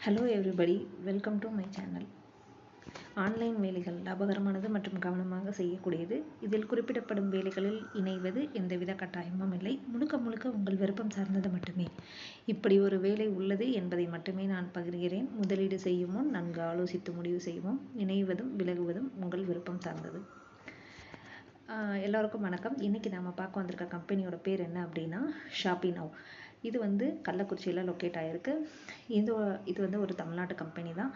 Hello everybody, welcome to my channel. Online வேலைகள் லாபகரமானது மற்றும் கவனமாக செய்யக்கூடியது. இதில் குறிப்பிடப்படும் வேலைகளில் இணைவது எந்தவித கட்டாயமும் இல்லை. முழுக்க முழுக்க உங்கள் விருப்பம் சார்ந்தது மட்டுமே. இப்படி ஒரு வேலை உள்ளது என்பதை மட்டுமே நான் பகிர்கிறேன். முதலீடு செய்யும் முன் நன்கு ஆலோசித்து முடிவு செய்வோம். இணைவதும் விலகுவதும் உங்கள் விருப்பம் சார்ந்தது. எல்லோருக்கும் வணக்கம். இன்றைக்கி நாம் பார்க்க வந்திருக்க கம்பெனியோட பேர் என்ன அப்படின்னா ஷாப்பி நவ். இது வந்து கள்ளக்குறிச்சியில் லொக்கேட் ஆகிருக்கு. இது வந்து ஒரு தமிழ்நாட்டு கம்பெனி தான்.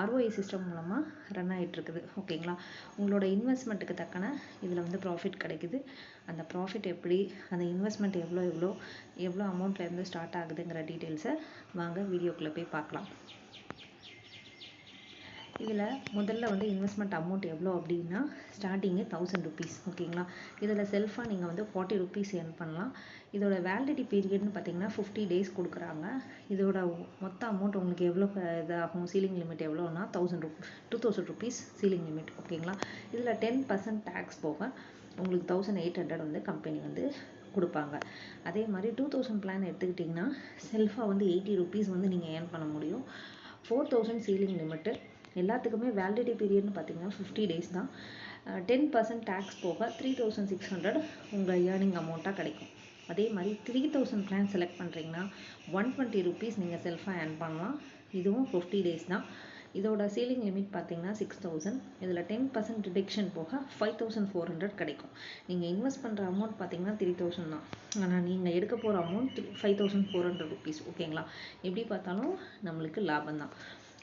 ROI சிஸ்டம் மூலமாக ரன் ஆகிட்டுருக்குது. ஓகேங்களா. உங்களோட இன்வெஸ்ட்மெண்ட்டுக்கு தக்கன இதில் வந்து ப்ராஃபிட் கிடைக்குது. அந்த ப்ராஃபிட் எப்படி, அந்த இன்வெஸ்ட்மெண்ட் எவ்வளோ அமௌண்ட்லேருந்து ஸ்டார்ட் ஆகுதுங்கிற டீட்டெயில்ஸை வாங்க வீடியோக்குள்ளே போய் பார்க்கலாம். இதில் முதல்ல வந்து இன்வெஸ்ட்மெண்ட் அமௌண்ட் எவ்வளோ அப்படின்னா ஸ்டார்டிங்கு 1000 rupees. ஓகேங்களா. இதில் செல்ஃபாக நீங்கள் வந்து 40 rupees earn பண்ணலாம். இதோட வேலிடிட்டி பீரியட்னு பார்த்தீங்கன்னா 50 days கொடுக்குறாங்க. இதோட மொத்த அமௌண்ட் உங்களுக்கு எவ்வளோ இதாகும், சீலிங் லிமிட் எவ்வளோன்னா 2000 rupees சீலிங் லிமிட். ஓகேங்களா. இதில் 10% டேக்ஸ் போக உங்களுக்கு 1800 வந்து கம்பெனி வந்து கொடுப்பாங்க. அதே மாதிரி 2000 பிளான் எடுத்துக்கிட்டிங்கன்னா செல்ஃபாக வந்து 80 rupees வந்து நீங்கள் ஏர்ன் பண்ண முடியும். 4000 சீலிங் லிமிட்டு. எல்லாத்துக்குமே வேலிடிட்டி பீரியட்னு பார்த்தீங்கன்னா 50 days தான். 10% டேக்ஸ் போக 3600 உங்கள் ஏர்னிங் அமௌண்ட்டாக கிடைக்கும். அதே மாதிரி 3000 பிளான் செலக்ட் பண்ணுறீங்கன்னா 120 rupees நீங்கள் செல்ஃபாக ஏர்ன் பண்ணலாம். இதுவும் 50 days தான். இதோட சீலிங் லிமிட் பார்த்தீங்கன்னா 6000. இதில் 10% டிடக்ஷன் போக 5400 கிடைக்கும். நீங்கள் இன்வெஸ்ட் பண்ணுற அமௌண்ட் பார்த்தீங்கன்னா 3000 தான். ஆனால் நீங்கள் எடுக்க போகிற அமௌண்ட் 5400 rupees. ஓகேங்களா. எப்படி பார்த்தாலும் நம்மளுக்கு லாபம் தான்.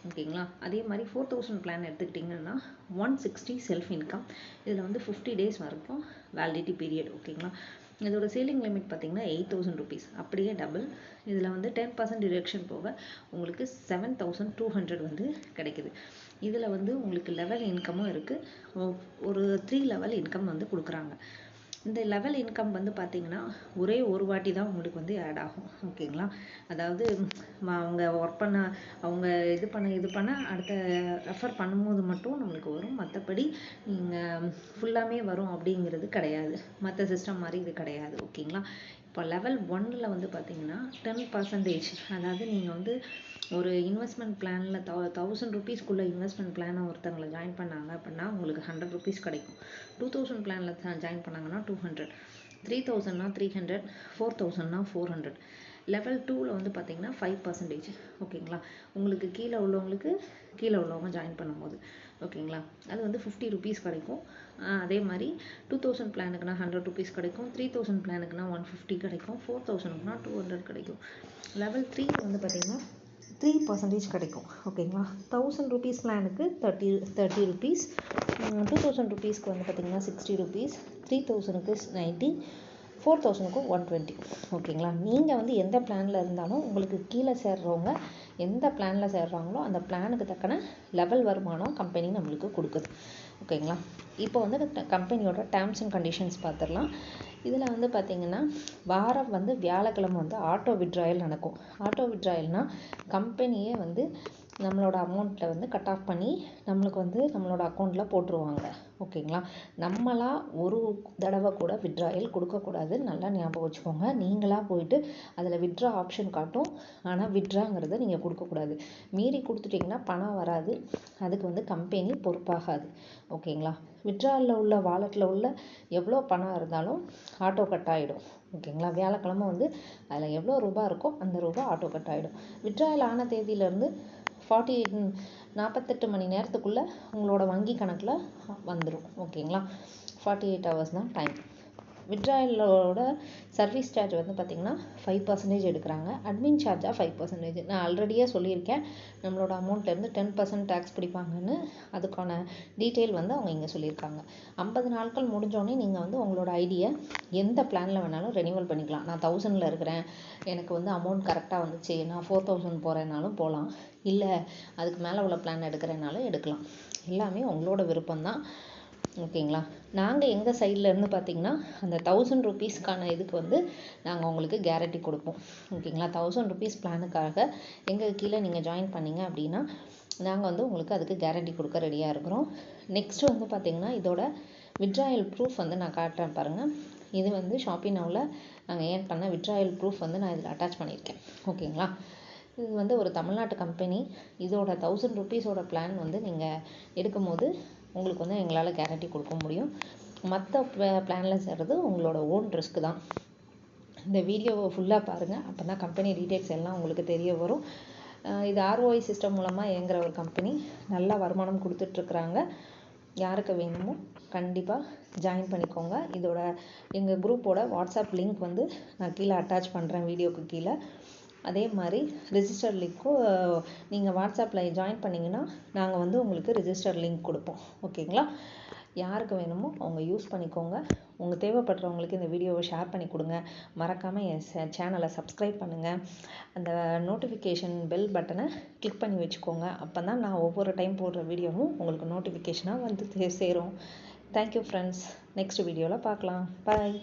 ஓகேங்களா. அதே மாதிரி 4000 பிளான் எடுத்துக்கிட்டிங்கன்னா 160 செல்ஃப் இன்கம். இதில் வந்து 50 days வரைக்கும் வேலிடிட்டி பீரியட். ஓகேங்களா. இதோட சீலிங் லிமிட் பார்த்தீங்கன்னா 8000 rupees. அப்படியே டபுள். இதில் வந்து 10% டிடக்ஷன் போக உங்களுக்கு 7200 வந்து கிடைக்குது. இதில் வந்து உங்களுக்கு லெவல் இன்கமும் இருக்குது. ஒரு 3 லெவல் இன்கம் வந்து கொடுக்குறாங்க. இந்த லெவல் இன்கம் வந்து பார்த்தீங்கன்னா ஒரே ஒரு வாட்டி தான் உங்களுக்கு வந்து ஆட் ஆகும். ஓகேங்களா. அதாவது அவங்க ஒர்க் பண்ண, அவங்க இது பண்ண அடுத்த ரெஃபர் பண்ணும்போது மட்டும் நம்மளுக்கு வரும். மற்றபடி நீங்கள் ஃபுல்லாமே வரும் அப்படிங்கிறது கிடையாது. மற்ற சிஸ்டம் மாதிரி இது கிடையாது. ஓகேங்களா. இப்போ லெவல் 1ல் வந்து பார்த்தீங்கன்னா 10%, அதாவது நீங்கள் வந்து ஒரு இன்வெஸ்ட்மெண்ட் பிளானில் 1000 rupeesக்குள்ளே இன்வெஸ்ட்மெண்ட் பிளானை ஒருத்தவங்களை ஜாயின் பண்ணாங்க அப்படின்னா உங்களுக்கு 100 rupees கிடைக்கும். 2000 பிளானில் ஜாயின் பண்ணாங்கன்னா 200, 3000னா 300, 4000னா 400. லெவல் 2ல் வந்து பார்த்தீங்கன்னா 5%. ஓகேங்களா. உங்களுக்கு கீழே உள்ளவங்க ஜாயின் பண்ணும்போது ஓகேங்களா அது வந்து 50 rupees கிடைக்கும். அதே மாதிரி 2000 பிளானுக்குனா 100 rupees கிடைக்கும். 3000 பிளானுக்குனா 150 கிடைக்கும். 4000க்குனா 200 கிடைக்கும். லெவல் 3 வந்து பார்த்தீங்கன்னா 3% கிடைக்கும். ஓகேங்களா. 1000 rupees பிளானுக்கு 30 rupees, 2000 rupeesக்கு வந்து பார்த்தீங்கன்னா 60 rupees, 3000க்கு 90, 4000க்கு 120. ஓகேங்களா. நீங்கள் வந்து எந்த பிளானில் இருந்தாலும் உங்களுக்கு கீழே சேர்றவங்க எந்த பிளானில் சேர்றாங்களோ அந்த பிளானுக்கு தக்கன லெவல் வருமானம் கம்பெனி நம்மளுக்கு கொடுக்குது. ஓகேங்களா. இப்போ வந்து கம்பெனியோட டேர்ம்ஸ் அண்ட் கண்டிஷன்ஸ் பார்த்துடலாம். இதில் வந்து பார்த்திங்கன்னா வாரம் வந்து வியாழக்கிழமை வந்து ஆட்டோ விட்ராயல் நடக்கும். ஆட்டோ விட்ராயல்னால் கம்பெனியே வந்து நம்மளோட அமௌண்ட்டில் வந்து கட் ஆஃப் பண்ணி நம்மளுக்கு வந்து நம்மளோட அக்கௌண்ட்டில் போட்டுருவாங்க. ஓகேங்களா. நம்மளாக ஒரு தடவை கூட விட்ராயல் கொடுக்கக்கூடாது. நல்லா ஞாபகம் வச்சுக்கோங்க. நீங்களாக போயிட்டு அதில் விட்ரா ஆப்ஷன் காட்டும். ஆனால் விட்ராங்கிறத நீங்கள் கொடுக்கக்கூடாது. மீறி கொடுத்துட்டிங்கன்னா பணம் வராது. அதுக்கு வந்து கம்பெனி பொறுப்பாகாது. ஓகேங்களா. விட்ராவில் உள்ள வாலெட்டில் உள்ள எவ்வளோ பணம் இருந்தாலும் ஆட்டோ கட் ஆகிடும். ஓகேங்களா. வியாழக்கிழமை வந்து அதில் எவ்வளோ ரூபா இருக்கோ அந்த ரூபா ஆட்டோ கட் ஆகிடும். விட்ராயல் ஆன தேதியிலேருந்து 48 மணி நேரத்துக்குள்ளே உங்களோட வங்கி கணக்கில் வந்துடும். ஓகேங்களா. 48 hours தான் டைம். விட்ராயலோட சர்வீஸ் சார்ஜ் வந்து பார்த்திங்கன்னா 5% எடுக்கிறாங்க. அட்மின் சார்ஜாக 5%. நான் ஆல்ரெடியே சொல்லியிருக்கேன் நம்மளோட அமௌண்ட்லேருந்து 10% டேக்ஸ் பிடிப்பாங்கன்னு. அதுக்கான டீட்டெயில் வந்து அவங்க இங்கே சொல்லியிருக்காங்க. 50 நாட்கள் முடிஞ்சோடனே நீங்கள் வந்து உங்களோட ஐடியை எந்த பிளானில் வேணாலும் ரெனியூவல் பண்ணிக்கலாம். நான் 1000ல் இருக்கிறேன், எனக்கு வந்து அமௌண்ட் கரெக்டாக வந்துச்சு, நான் 4000 போகிறேன்னாலும் போகலாம். இல்லை அதுக்கு மேலே உள்ள பிளான் எடுக்கிறேனாலும் எடுக்கலாம். எல்லாமே உங்களோட விருப்பம்தான். ஓகேங்களா. நாங்கள் எங்கள் சைட்லேருந்து பார்த்திங்கன்னா அந்த 1000 rupeesக்கான இதுக்கு வந்து நாங்கள் உங்களுக்கு கேரண்டி கொடுப்போம். ஓகேங்களா. 1000 rupees பிளானுக்காக எங்கள் கீழே நீங்கள் ஜாயின் பண்ணிங்க அப்படின்னா நாங்கள் வந்து உங்களுக்கு அதுக்கு கேரண்டி கொடுக்க ரெடியாக இருக்கிறோம். நெக்ஸ்ட்டு வந்து பார்த்திங்கன்னா இதோட விட்ராயல் ப்ரூஃப் வந்து நான் காட்டுறேன் பாருங்கள். இது வந்து ஷாப்பி நவ்வில் நாங்கள் ஏர்ன் பண்ண விட்ராயல் ப்ரூஃப் வந்து நான் இதில் அட்டாச் பண்ணியிருக்கேன். ஓகேங்களா. இது வந்து ஒரு தமிழ்நாட்டு கம்பெனி. இதோட 1000 ருபீஸோட பிளான் வந்து நீங்கள் எடுக்கும்போது உங்களுக்கு வந்து எங்களால் கேரண்டி கொடுக்க முடியும். மற்ற பிளானில் சேர்றது உங்களோட ஓன் ரிஸ்க் தான். இந்த வீடியோவை ஃபுல்லாக பாருங்கள், அப்போ தான் கம்பெனி டீட்டெயில்ஸ் எல்லாம் உங்களுக்கு தெரிய வரும். இது ROI சிஸ்டம் மூலமாக இயங்குகிற ஒரு கம்பெனி. நல்லா வருமானம் கொடுத்துட்ருக்குறாங்க. யாருக்கு வேணுமோ கண்டிப்பாக ஜாயின் பண்ணிக்கோங்க. இதோட எங்கள் குரூப்போட வாட்ஸ்அப் லிங்க் வந்து நான் கீழே அட்டாச் பண்ணுறேன் வீடியோக்கு கீழே. அதே மாதிரி ரிஜிஸ்டர் லிங்க்கும் நீங்கள் வாட்ஸ்அப்பில் ஜாயின் பண்ணிங்கன்னா நாங்கள் வந்து உங்களுக்கு ரிஜிஸ்டர் லிங்க் கொடுப்போம். ஓகேங்களா? யாருக்கு வேணுமோ அவங்க யூஸ் பண்ணிக்கோங்க. உங்கள் தேவைப்படுறவங்களுக்கு இந்த வீடியோவை ஷேர் பண்ணி கொடுங்க. மறக்காமல் என் சேனலை சப்ஸ்கிரைப் பண்ணுங்கள். அந்த நோட்டிஃபிகேஷன் பெல் பட்டனை கிளிக் பண்ணி வச்சுக்கோங்க. அப்போ தான் நான் ஒவ்வொரு டைம் போடுற வீடியோவும் உங்களுக்கு நோட்டிஃபிகேஷனாக வந்து சேரும். Thank you friends. நெக்ஸ்ட் வீடியோவில் பார்க்கலாம். பாய்.